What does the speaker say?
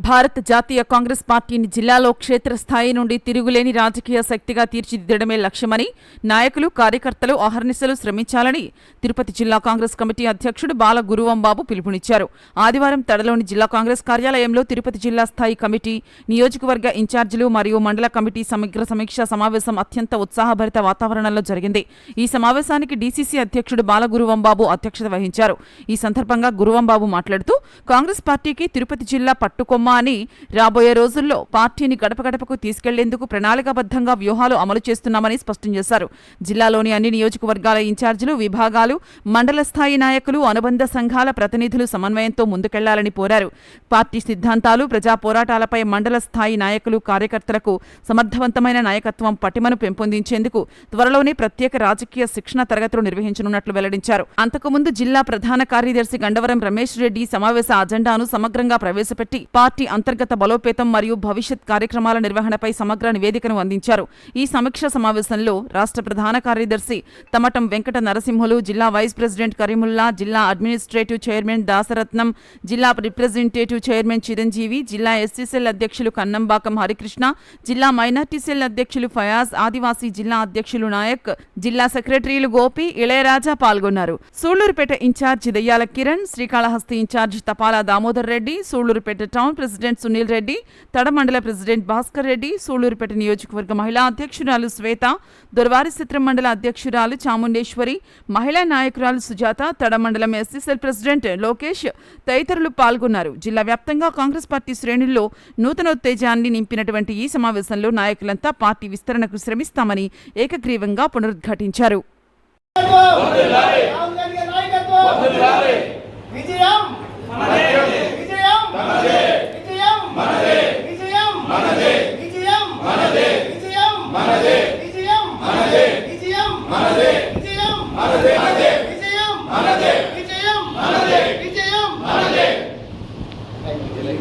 భారత జాతీయ కాంగ్రెస్ పార్టీని జిల్లాలో క్షేత్రస్థాయి నుండి తిరుగులేని రాజకీయ శక్తిగా తీర్చిదిద్దడమే లక్ష్యమని నాయకులు, కార్యకర్తలు అహర్నిశలు శ్రమించాలని తిరుపతి జిల్లా కాంగ్రెస్ కమిటీ అధ్యక్షుడు బాల గురువంబాబు పిలుపునిచ్చారు. ఆదివారం తడలోని జిల్లా కాంగ్రెస్ కార్యాలయంలో తిరుపతి జిల్లా స్థాయి కమిటీ, నియోజకవర్గ ఇన్ఛార్జీలు మరియు మండల కమిటీ సమగ్ర సమీక్షా సమావేశం అత్యంత ఉత్సాహభరిత వాతావరణంలో జరిగింది. ఈ సమావేశానికి డీసీసీ అధ్యక్షుడు బాల గురువంబాబు అధ్యక్షత వహించారు. ఈ సందర్భంగా గురువంబాబు మాట్లాడుతూ కాంగ్రెస్ పార్టీకి తిరుపతి జిల్లా పట్టుకొమ్మ అని రాబోయే రోజుల్లో పార్టీని గడప గడపకు తీసుకెళ్లేందుకు ప్రణాళికాబద్ధంగా వ్యూహాలు అమలు చేస్తున్నామని స్పష్టం చేశారు. జిల్లాలోని అన్ని నియోజకవర్గాల ఇన్ఛార్జీలు, విభాగాలు, మండల స్థాయి నాయకులు, అనుబంధ సంఘాల ప్రతినిధులు సమన్వయంతో ముందుకెళ్లాలని కోరారు. పార్టీ సిద్ధాంతాలు, ప్రజా పోరాటాలపై మండల స్థాయి నాయకులు, కార్యకర్తలకు సమర్థవంతమైన నాయకత్వం పటిమను పెంపొందించేందుకు త్వరలోనే ప్రత్యేక రాజకీయ శిక్షణ తరగతులు నిర్వహించనున్నట్లు వెల్లడించారు. అంతకుముందు జిల్లా ప్రధాన కార్యదర్శి గండవరం రమేష్ రెడ్డి సమావేశ అజెండాను సమగ్రంగా ప్రవేశపెట్టి పార్టీ అంతర్గత బలోపేతం మరియు భవిష్యత్ కార్యక్రమాల నిర్వహణపై సమగ్ర నివేదికను అందించారు. ఈ సమీక్ష సమావేశంలో రాష్ట్ర ప్రధాన కార్యదర్శి తమటం వెంకట నరసింహులు, జిల్లా వైస్ ప్రెసిడెంట్ కరీముల్లా, జిల్లా అడ్మినిస్ట్రేటివ్ చైర్మన్ దాసరత్నం, జిల్లా రిప్రజెంటేటివ్ చైర్మన్ చిరంజీవి, జిల్లా ఎస్సీ సెల్ అధ్యక్షులు కన్నంబాకం హరికృష్ణ, జిల్లా మైనార్టీ సెల్ అధ్యక్షులు ఫయాజ్, ఆదివాసీ జిల్లా అధ్యక్షులు నాయక్, జిల్లా సెక్రటరీలు గోపి, ఇళయరాజా పాల్గొన్నారు. సూళ్లూరుపేట ఇన్ఛార్జి దయ్యాల Kiran, Srikalahasti incharge Tapala Damodar Reddy, Sullurpeta town president Sunil Reddy, తడమండల ప్రెసిడెంట్ భాస్కర్ రెడ్డి, సూళ్లూరుపేట నియోజకవర్గ మహిళా అధ్యక్షురాలు శ్వేత, దొరవారిసిత్రం మండల అధ్యక్షురాలు చాముండేశ్వరి, మహిళా నాయకురాలు సుజాత, తడమండలం ఎస్సీసెల్ ప్రెసిడెంట్ లోకేష్ తదితరులు పాల్గొన్నారు. జిల్లా వ్యాప్తంగా కాంగ్రెస్ పార్టీ శ్రేణుల్లో నూతనోత్తేజాన్ని నింపినటువంటి ఈ సమావేశంలో నాయకులంతా పార్టీ విస్తరణకు శ్రమిస్తామని ఏకగ్రీవంగా పునరుద్ఘాటించారు. మనదే